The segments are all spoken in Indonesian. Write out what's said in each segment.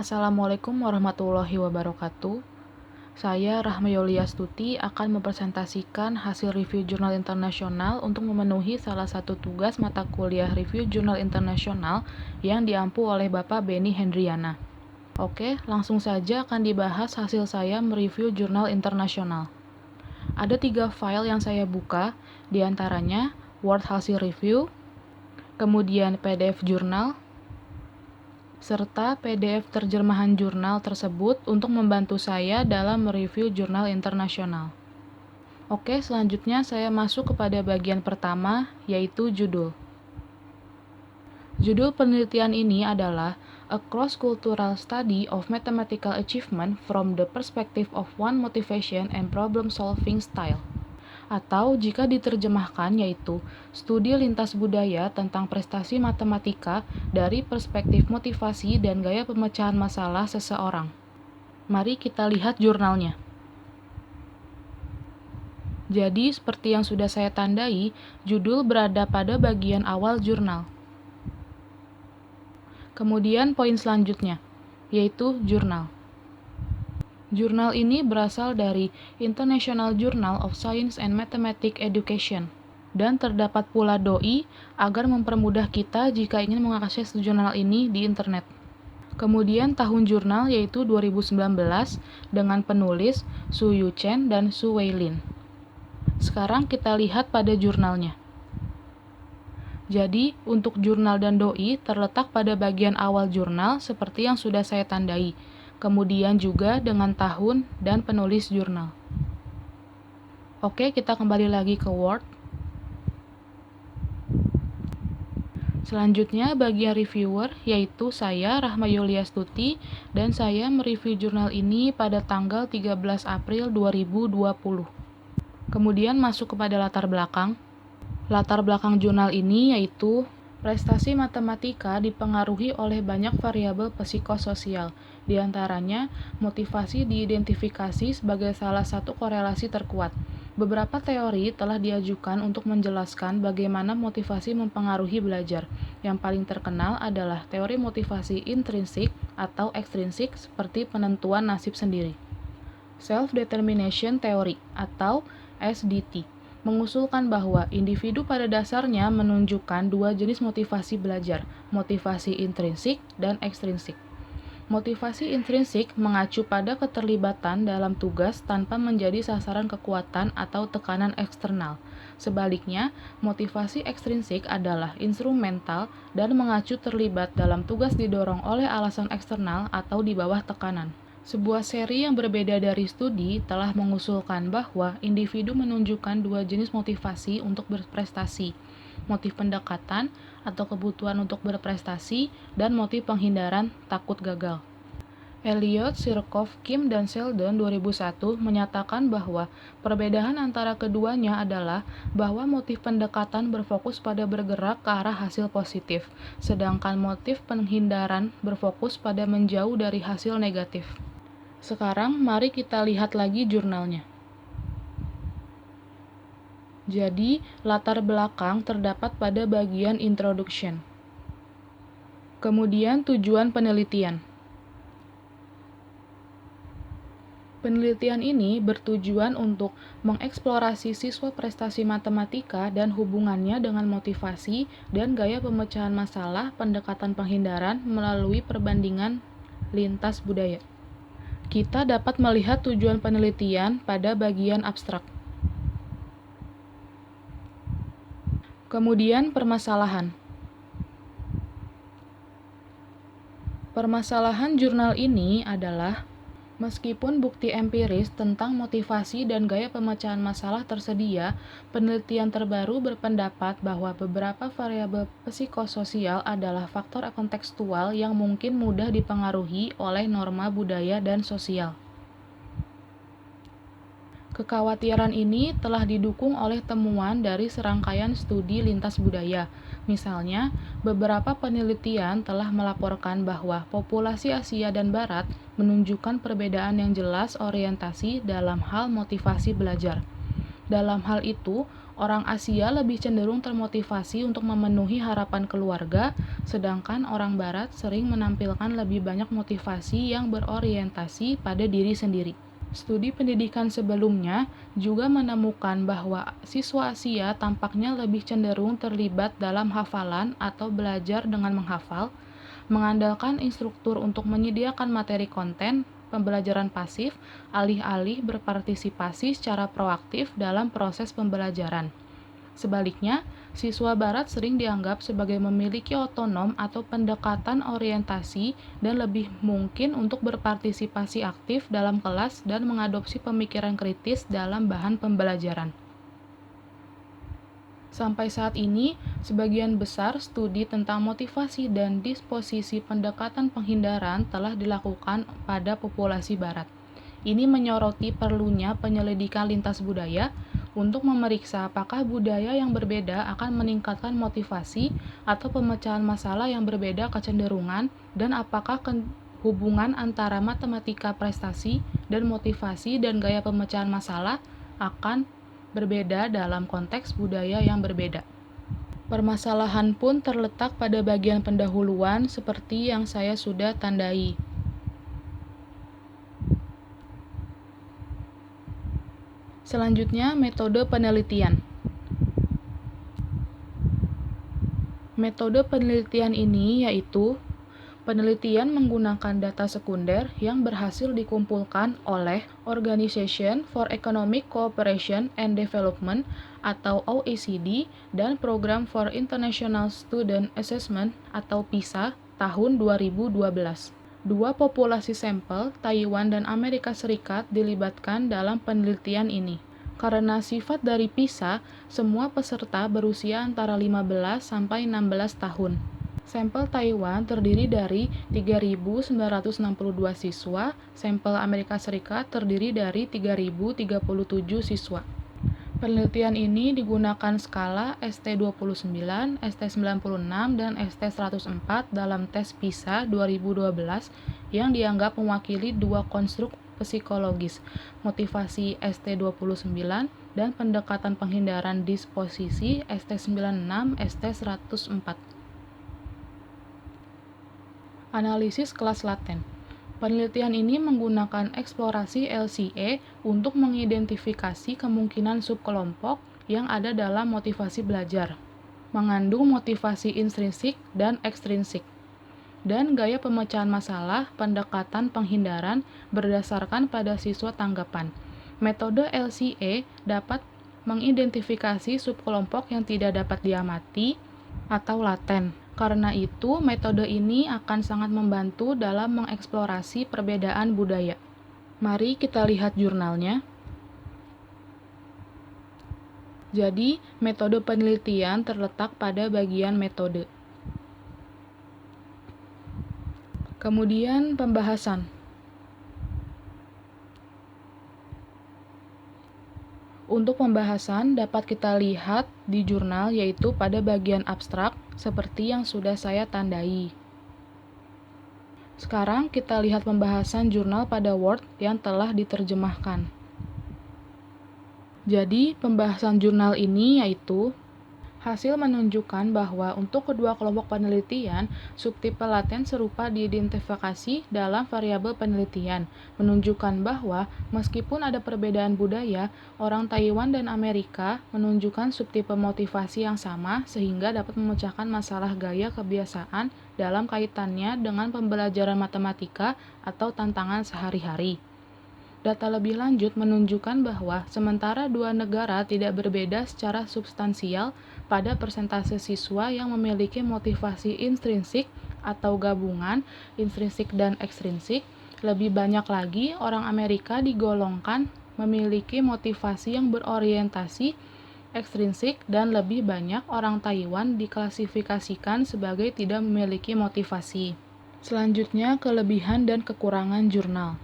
Assalamualaikum warahmatullahi wabarakatuh. Saya Rahma Yuliastuti akan mempresentasikan hasil review jurnal internasional untuk memenuhi salah satu tugas mata kuliah review jurnal internasional yang diampu oleh Bapak Benny Hendriana. Oke, langsung saja akan dibahas hasil saya mereview jurnal internasional. Ada 3 file yang saya buka, diantaranya Word hasil review, kemudian PDF jurnal, serta PDF terjemahan jurnal tersebut untuk membantu saya dalam mereview jurnal internasional. Oke, selanjutnya saya masuk kepada bagian pertama, yaitu judul. Judul penelitian ini adalah A Cross-Cultural Study of Mathematical Achievement from the Perspective of One Motivation and Problem-Solving Style. Atau jika diterjemahkan yaitu studi lintas budaya tentang prestasi matematika dari perspektif motivasi dan gaya pemecahan masalah seseorang. Mari kita lihat jurnalnya. Jadi, seperti yang sudah saya tandai, judul berada pada bagian awal jurnal. Kemudian poin selanjutnya, yaitu jurnal. Jurnal ini berasal dari International Journal of Science and Mathematics Education, dan terdapat pula doi agar mempermudah kita jika ingin mengakses jurnal ini di internet. Kemudian tahun jurnal yaitu 2019 dengan penulis Su Yu Chen dan Su Wei Lin. Sekarang kita lihat pada jurnalnya. Jadi, untuk jurnal dan doi terletak pada bagian awal jurnal seperti yang sudah saya tandai. Kemudian juga dengan tahun dan penulis jurnal. Oke, kita kembali lagi ke Word. Selanjutnya bagian reviewer, yaitu saya Rahma Yuliastuti, dan saya mereview jurnal ini pada tanggal 13 April 2020. Kemudian masuk kepada latar belakang. Latar belakang jurnal ini yaitu prestasi matematika dipengaruhi oleh banyak variabel psikososial, di antaranya motivasi diidentifikasi sebagai salah satu korelasi terkuat. Beberapa teori telah diajukan untuk menjelaskan bagaimana motivasi mempengaruhi belajar. Yang paling terkenal adalah teori motivasi intrinsik atau ekstrinsik seperti penentuan nasib sendiri. Self-Determination Theory atau SDT mengusulkan bahwa individu pada dasarnya menunjukkan 2 jenis motivasi belajar, motivasi intrinsik dan ekstrinsik. Motivasi intrinsik mengacu pada keterlibatan dalam tugas tanpa menjadi sasaran kekuatan atau tekanan eksternal. Sebaliknya, motivasi ekstrinsik adalah instrumental dan mengacu terlibat dalam tugas didorong oleh alasan eksternal atau di bawah tekanan. Sebuah seri yang berbeda dari studi telah mengusulkan bahwa individu menunjukkan 2 jenis motivasi untuk berprestasi, motif pendekatan atau kebutuhan untuk berprestasi, dan motif penghindaran takut gagal. Elliott, Sirkov, Kim, dan Sheldon 2001 menyatakan bahwa perbedaan antara keduanya adalah bahwa motif pendekatan berfokus pada bergerak ke arah hasil positif, sedangkan motif penghindaran berfokus pada menjauh dari hasil negatif. Sekarang mari kita lihat lagi jurnalnya. Jadi, latar belakang terdapat pada bagian introduction. Kemudian tujuan penelitian. Penelitian ini bertujuan untuk mengeksplorasi siswa prestasi matematika dan hubungannya dengan motivasi dan gaya pemecahan masalah pendekatan penghindaran melalui perbandingan lintas budaya. Kita dapat melihat tujuan penelitian pada bagian abstrak. Kemudian permasalahan. Permasalahan jurnal ini adalah meskipun bukti empiris tentang motivasi dan gaya pemecahan masalah tersedia, penelitian terbaru berpendapat bahwa beberapa variabel psikososial adalah faktor kontekstual yang mungkin mudah dipengaruhi oleh norma budaya dan sosial. Kekhawatiran ini telah didukung oleh temuan dari serangkaian studi lintas budaya. Misalnya, beberapa penelitian telah melaporkan bahwa populasi Asia dan Barat menunjukkan perbedaan yang jelas orientasi dalam hal motivasi belajar. Dalam hal itu, orang Asia lebih cenderung termotivasi untuk memenuhi harapan keluarga, sedangkan orang Barat sering menampilkan lebih banyak motivasi yang berorientasi pada diri sendiri. Studi pendidikan sebelumnya juga menemukan bahwa siswa Asia tampaknya lebih cenderung terlibat dalam hafalan atau belajar dengan menghafal, mengandalkan instruktur untuk menyediakan materi konten, pembelajaran pasif, alih-alih berpartisipasi secara proaktif dalam proses pembelajaran. Sebaliknya, siswa Barat sering dianggap sebagai memiliki otonom atau pendekatan orientasi dan lebih mungkin untuk berpartisipasi aktif dalam kelas dan mengadopsi pemikiran kritis dalam bahan pembelajaran. Sampai saat ini, sebagian besar studi tentang motivasi dan disposisi pendekatan penghindaran telah dilakukan pada populasi Barat. Ini menyoroti perlunya penyelidikan lintas budaya untuk memeriksa apakah budaya yang berbeda akan meningkatkan motivasi atau pemecahan masalah yang berbeda kecenderungan, dan apakah hubungan antara matematika prestasi dan motivasi dan gaya pemecahan masalah akan berbeda dalam konteks budaya yang berbeda. Permasalahan pun terletak pada bagian pendahuluan seperti yang saya sudah tandai. Selanjutnya, metode penelitian. Metode penelitian ini yaitu penelitian menggunakan data sekunder yang berhasil dikumpulkan oleh Organization for Economic Cooperation and Development atau OECD dan Program for International Student Assessment atau PISA tahun 2012. Dua populasi sampel, Taiwan dan Amerika Serikat, dilibatkan dalam penelitian ini. Karena sifat dari PISA, semua peserta berusia antara 15 sampai 16 tahun. Sampel Taiwan terdiri dari 3.962 siswa, sampel Amerika Serikat terdiri dari 3.037 siswa. Penelitian ini digunakan skala ST29, ST96, dan ST104 dalam tes PISA 2012 yang dianggap mewakili dua konstruk psikologis, motivasi ST29 dan pendekatan penghindaran disposisi ST96, ST104. Analisis kelas laten. Penelitian ini menggunakan eksplorasi LCA untuk mengidentifikasi kemungkinan subkelompok yang ada dalam motivasi belajar, mengandung motivasi intrinsik dan ekstrinsik, dan gaya pemecahan masalah pendekatan penghindaran berdasarkan pada siswa tanggapan. Metode LCA dapat mengidentifikasi subkelompok yang tidak dapat diamati atau laten. Karena itu, metode ini akan sangat membantu dalam mengeksplorasi perbedaan budaya. Mari kita lihat jurnalnya. Jadi, metode penelitian terletak pada bagian metode. Kemudian, pembahasan. Untuk pembahasan dapat kita lihat di jurnal, yaitu pada bagian abstrak seperti yang sudah saya tandai. Sekarang kita lihat pembahasan jurnal pada Word yang telah diterjemahkan. Jadi, pembahasan jurnal ini yaitu hasil menunjukkan bahwa untuk kedua kelompok penelitian, subtipe laten serupa diidentifikasi dalam variabel penelitian, menunjukkan bahwa meskipun ada perbedaan budaya, orang Taiwan dan Amerika menunjukkan subtipe motivasi yang sama sehingga dapat memecahkan masalah gaya kebiasaan dalam kaitannya dengan pembelajaran matematika atau tantangan sehari-hari. Data lebih lanjut menunjukkan bahwa sementara dua negara tidak berbeda secara substansial pada persentase siswa yang memiliki motivasi intrinsik atau gabungan intrinsik dan ekstrinsik, lebih banyak lagi orang Amerika digolongkan memiliki motivasi yang berorientasi ekstrinsik dan lebih banyak orang Taiwan diklasifikasikan sebagai tidak memiliki motivasi. Selanjutnya, kelebihan dan kekurangan jurnal.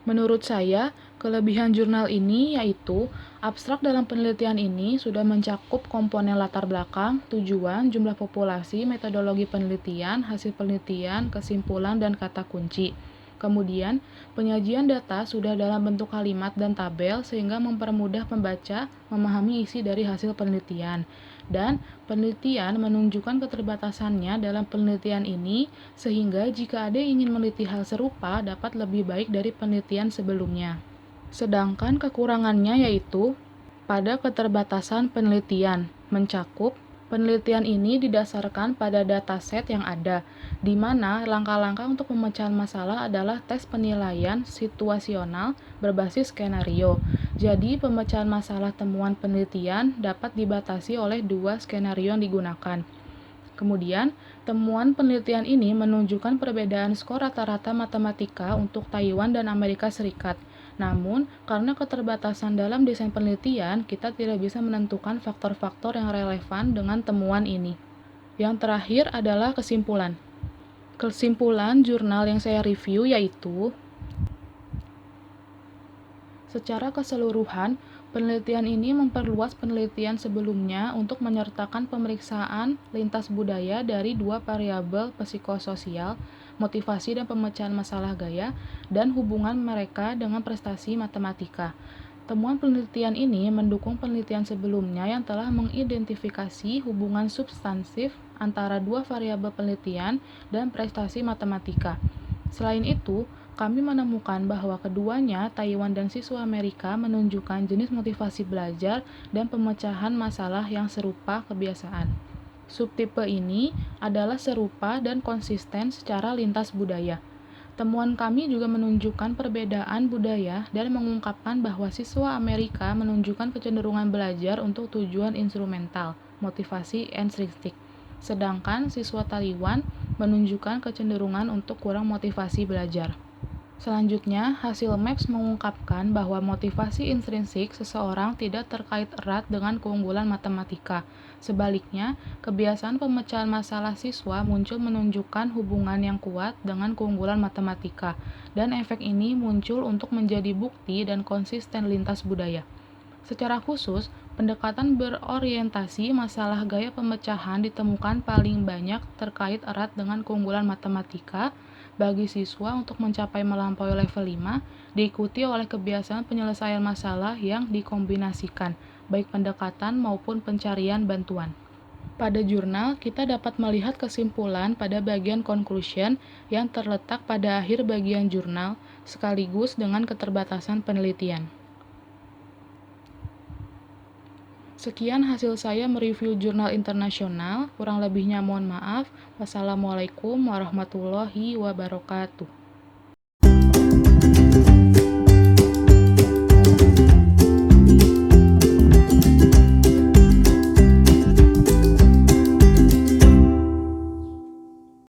Menurut saya, kelebihan jurnal ini yaitu abstrak dalam penelitian ini sudah mencakup komponen latar belakang, tujuan, jumlah populasi, metodologi penelitian, hasil penelitian, kesimpulan, dan kata kunci. Kemudian, penyajian data sudah dalam bentuk kalimat dan tabel sehingga mempermudah pembaca memahami isi dari hasil penelitian. Dan penelitian menunjukkan keterbatasannya dalam penelitian ini sehingga jika ada yang ingin meneliti hal serupa dapat lebih baik dari penelitian sebelumnya. Sedangkan kekurangannya yaitu pada keterbatasan penelitian, mencakup penelitian ini didasarkan pada dataset yang ada, di mana langkah-langkah untuk pemecahan masalah adalah tes penilaian situasional berbasis skenario. Jadi, pemecahan masalah temuan penelitian dapat dibatasi oleh dua skenario yang digunakan. Kemudian, temuan penelitian ini menunjukkan perbedaan skor rata-rata matematika untuk Taiwan dan Amerika Serikat. Namun, karena keterbatasan dalam desain penelitian, kita tidak bisa menentukan faktor-faktor yang relevan dengan temuan ini. Yang terakhir adalah kesimpulan. Kesimpulan jurnal yang saya review yaitu, secara keseluruhan, penelitian ini memperluas penelitian sebelumnya untuk menyertakan pemeriksaan lintas budaya dari dua variabel psikososial, motivasi dan pemecahan masalah gaya, dan hubungan mereka dengan prestasi matematika. Temuan penelitian ini mendukung penelitian sebelumnya yang telah mengidentifikasi hubungan substansif antara dua variabel penelitian dan prestasi matematika. Selain itu, kami menemukan bahwa keduanya, Taiwan dan siswa Amerika, menunjukkan jenis motivasi belajar dan pemecahan masalah yang serupa kebiasaan. Subtipe ini adalah serupa dan konsisten secara lintas budaya. Temuan kami juga menunjukkan perbedaan budaya dan mengungkapkan bahwa siswa Amerika menunjukkan kecenderungan belajar untuk tujuan instrumental, motivasi intrinsik, sedangkan siswa Taiwan menunjukkan kecenderungan untuk kurang motivasi belajar. Selanjutnya, hasil MAPS mengungkapkan bahwa motivasi intrinsik seseorang tidak terkait erat dengan keunggulan matematika. Sebaliknya, kebiasaan pemecahan masalah siswa muncul menunjukkan hubungan yang kuat dengan keunggulan matematika, dan efek ini muncul untuk menjadi bukti dan konsisten lintas budaya. Secara khusus, pendekatan berorientasi masalah gaya pemecahan ditemukan paling banyak terkait erat dengan keunggulan matematika bagi siswa untuk mencapai melampaui level 5, diikuti oleh kebiasaan penyelesaian masalah yang dikombinasikan, baik pendekatan maupun pencarian bantuan. Pada jurnal, kita dapat melihat kesimpulan pada bagian conclusion yang terletak pada akhir bagian jurnal, sekaligus dengan keterbatasan penelitian. Sekian hasil saya mereview jurnal internasional, kurang lebihnya mohon maaf. Wassalamualaikum warahmatullahi wabarakatuh.